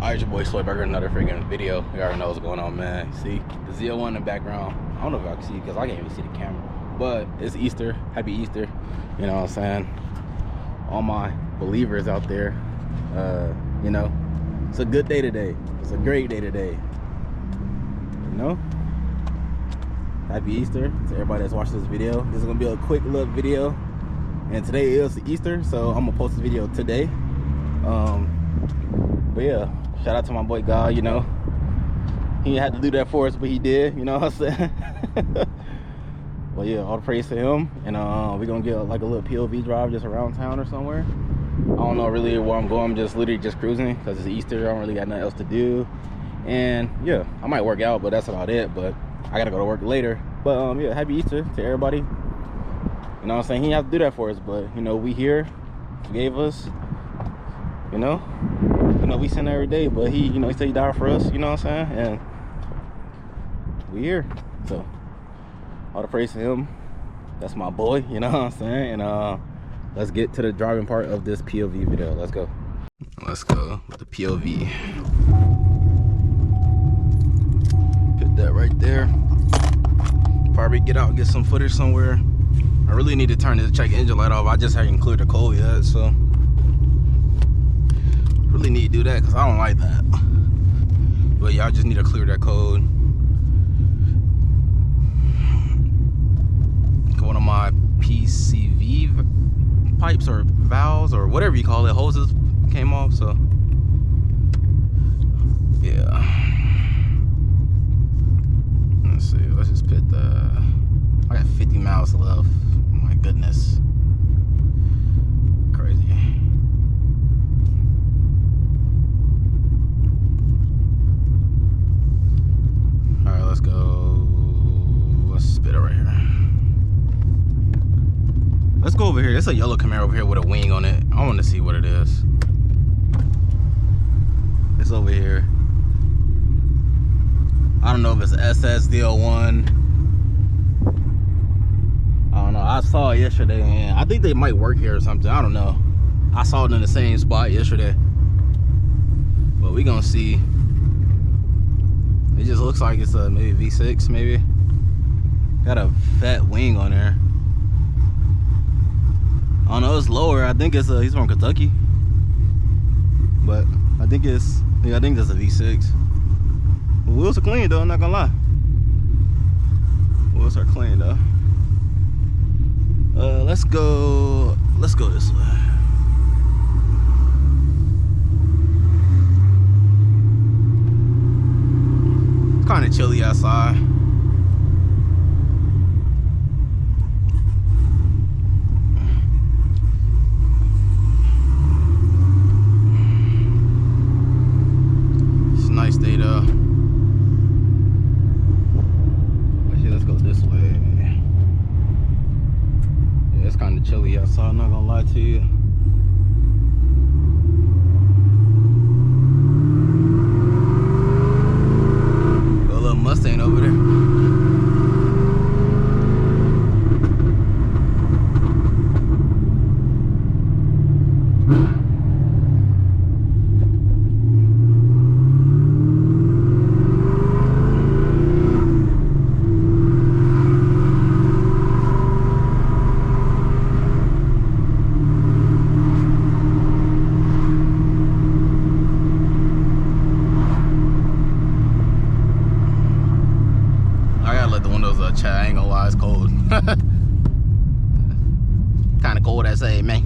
Alright, your boy Soyburger, another freaking video. You already know what's going on, man. See the ZL1 in the background. I don't know if y'all can see because I can't even see the camera. But it's Easter. Happy Easter. You know what I'm saying? All my believers out there. You know, it's a good day today. It's a great day today. You know? Happy Easter to everybody that's watching this video. This is gonna be a quick little video. And today is Easter, so I'm gonna post this video today. But yeah, shout out to my boy God, you know. He had to do that for us, but he did, you know what I'm saying? But yeah, all the praise to him. And we're gonna get like a little POV drive just around town or somewhere. I don't know really where I'm going. I'm just literally just cruising because it's Easter. I don't really got nothing else to do. And yeah, I might work out, but that's about it. But I gotta go to work later. But yeah, happy Easter to everybody. You know what I'm saying? He didn't have to do that for us, but you know, we here, forgave us. You know, we sin every day, but he, you know, he said he died for us, you know what I'm saying? And we here. So all the praise to him. That's my boy, you know what I'm saying? And let's get to the driving part of this POV video. Let's go. Let's go with the POV. Put that right there. Probably get out and get some footage somewhere. I really need to turn this check engine light off. I just haven't cleared the cold yet, so really need to do that because I don't like that. But yeah, I just need to clear that code. One of my PCV pipes or valves or whatever you call it, hoses came off, so yeah. Let's see, let's just put I got 50 miles left. Oh my goodness. Crazy. Alright, let's go. Let's spit it right here. Let's go over here. There's a yellow Camaro over here with a wing on it. I want to see what it is. It's over here. I don't know if it's SS ZL1. I don't know. I saw it yesterday and I think they might work here or something. I don't know. I saw it in the same spot yesterday. But we gonna see. It just looks like it's a maybe V6 maybe. Got a fat wing on there. I don't know, it's lower. I think it's he's from Kentucky. But I think it's I think that's a V6. The wheels are clean though, I'm not gonna lie. Wheels are clean though. Let's go this way. It's kinda chilly outside. It's a nice day though. Let's go this way. Yeah, it's kinda chilly outside, I'm not gonna lie to you. Mustang over there. I ain't gonna lie, it's cold. Kind of cold, I say, man.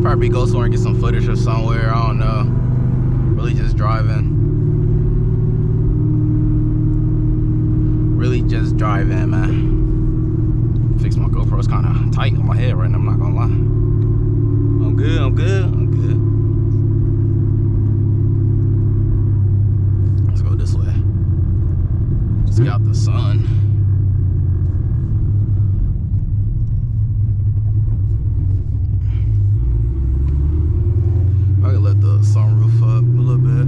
Probably go somewhere and get some footage or somewhere. I don't know. Really just driving. Really just driving, man. Fix my GoPro, it's kind of tight on my head right now, I'm not gonna lie. I'm good, I'm good, I'm good. Let's go this way. Let's get out the sun. I can let the sunroof up a little bit.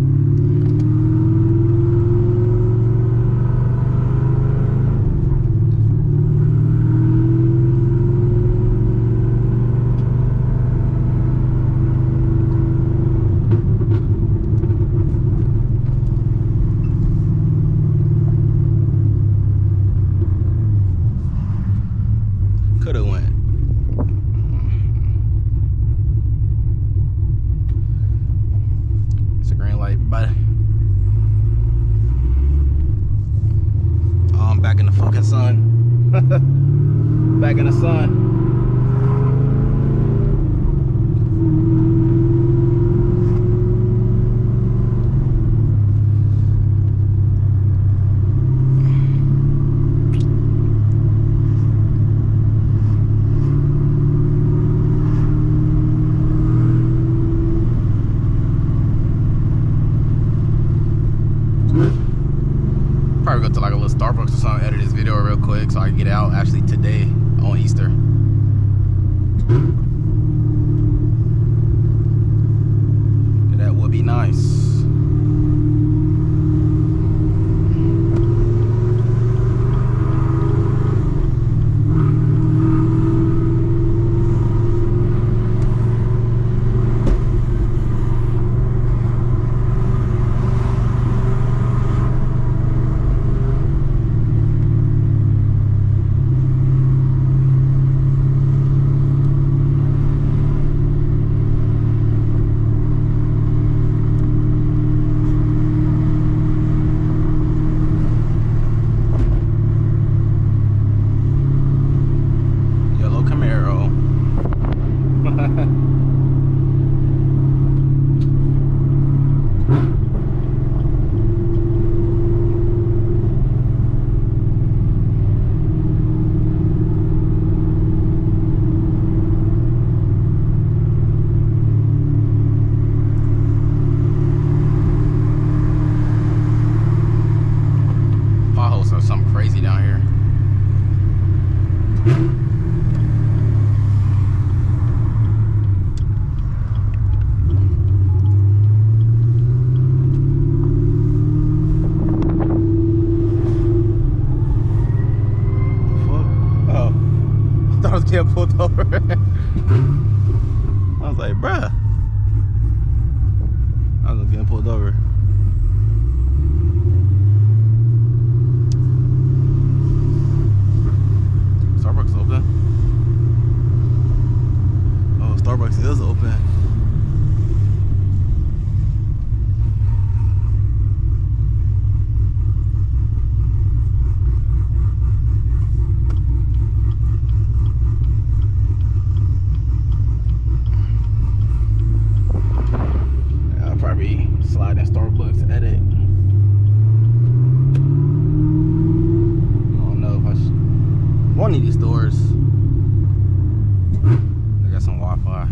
in sun. Back in the sun. Probably go to like a little Starbucks or something, edit this video real quick so I can get it out actually today on Easter. That would be nice. Something crazy down here. Oh, I thought I was getting pulled over. I was like, bruh, I was getting pulled over. Starbucks open. Oh, Starbucks is open. Yeah, I'll probably slide in Starbucks, edit. I don't know if I should. One of these stores, I got some Wi-Fi.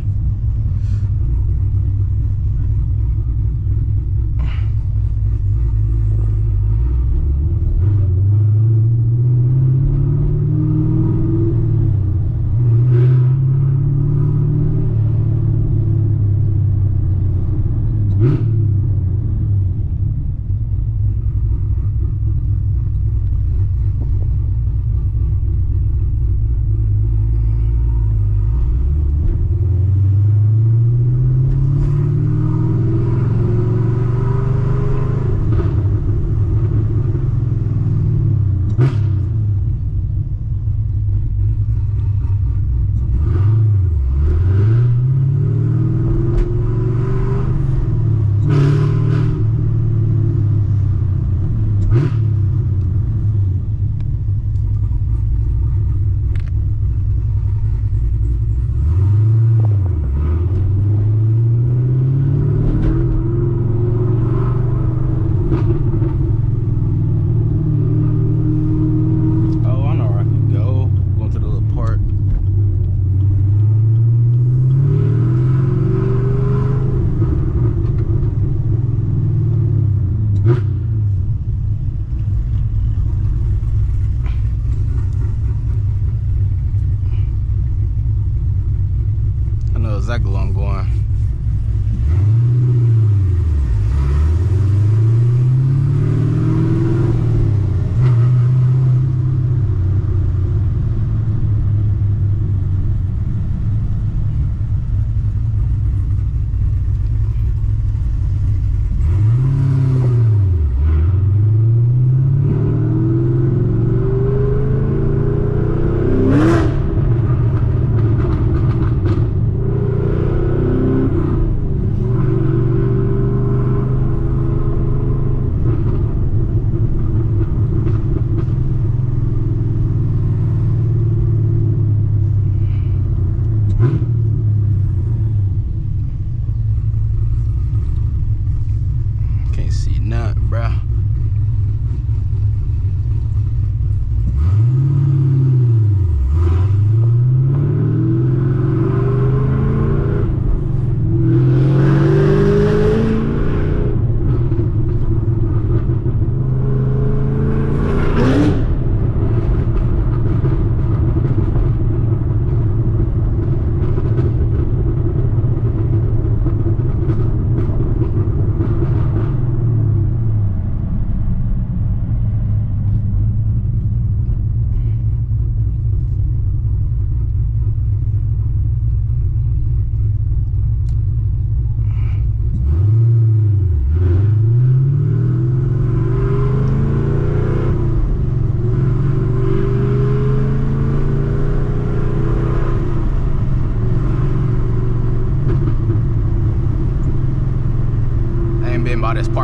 Exactly where I'm going.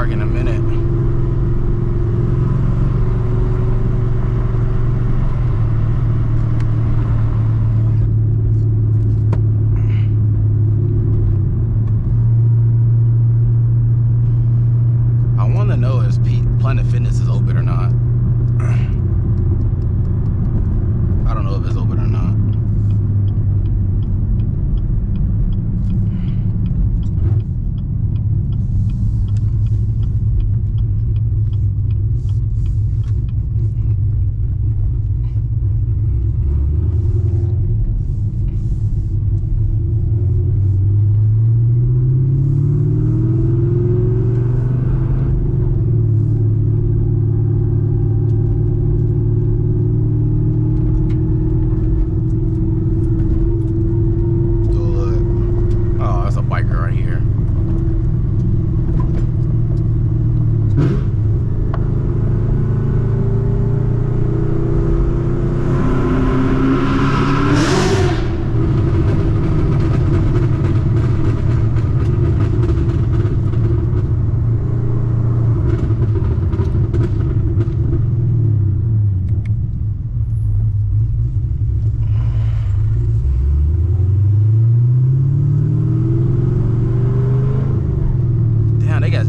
park in a minute. I want to know if Planet Fitness is open or not. I don't know if it's open or not.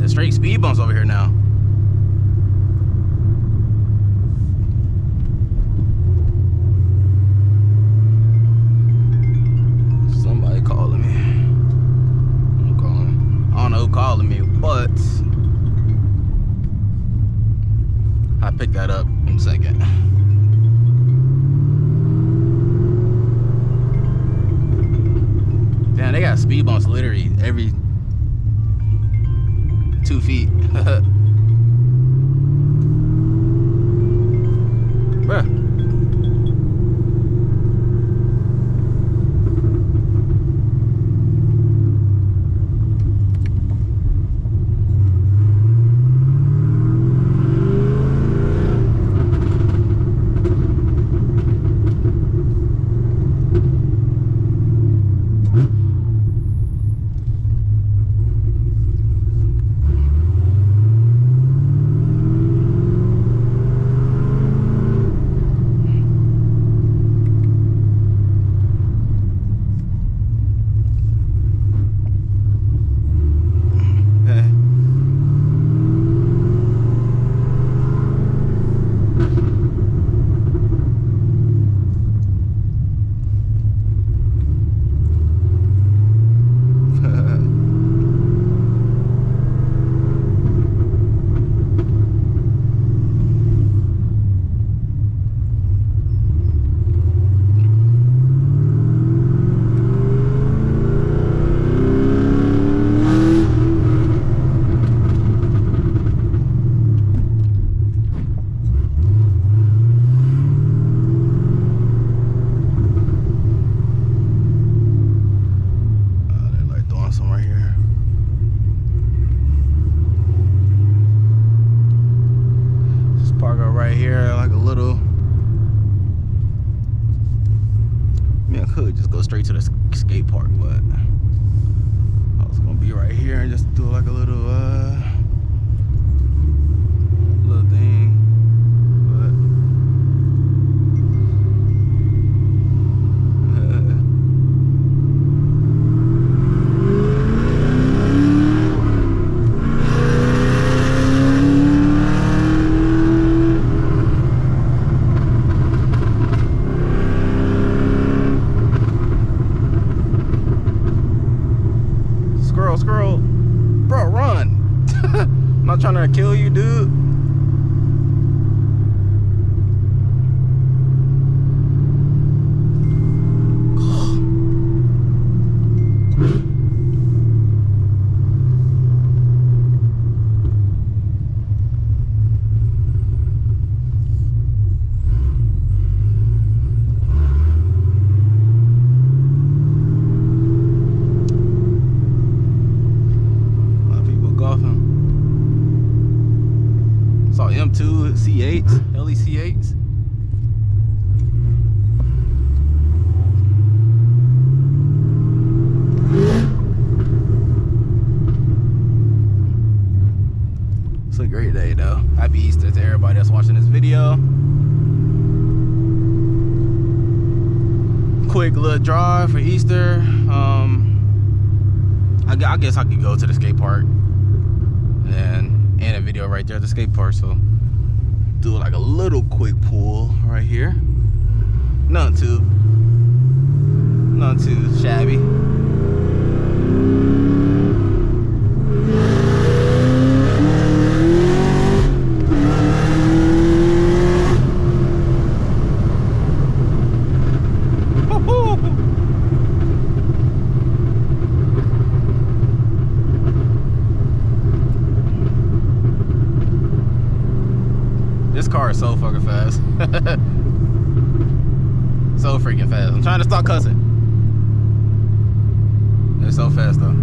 Straight speed bumps over here now. Somebody calling me. I'm calling. I don't know who calling me, but I picked that up in a second. Damn, they got speed bumps literally every 2 feet. Bruh. Could just go straight to the skate park, but I was gonna be right here and just do like a little thing, Squirrel, bro, run. I'm not trying to kill you, dude. Saw M2 C8s, LE C8s. Drive for Easter. I guess I could go to the skate park and a video right there at the skate park. So do like a little quick pull right here. Nothing too shabby. This car is so fucking fast. So freaking fast. I'm trying to stop cussing. It's so fast though.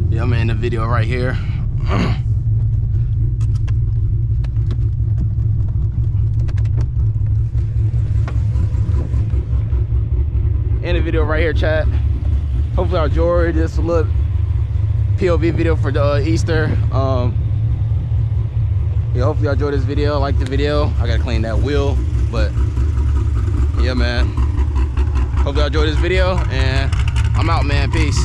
Yeah, I'm in the video right here. In the video right here, chat. Hopefully I enjoyed this little POV video for the Easter. Yeah, hopefully I enjoyed this video, like the video. I gotta clean that wheel, but yeah, man. Hopefully I enjoyed this video, and I'm out, man. Peace.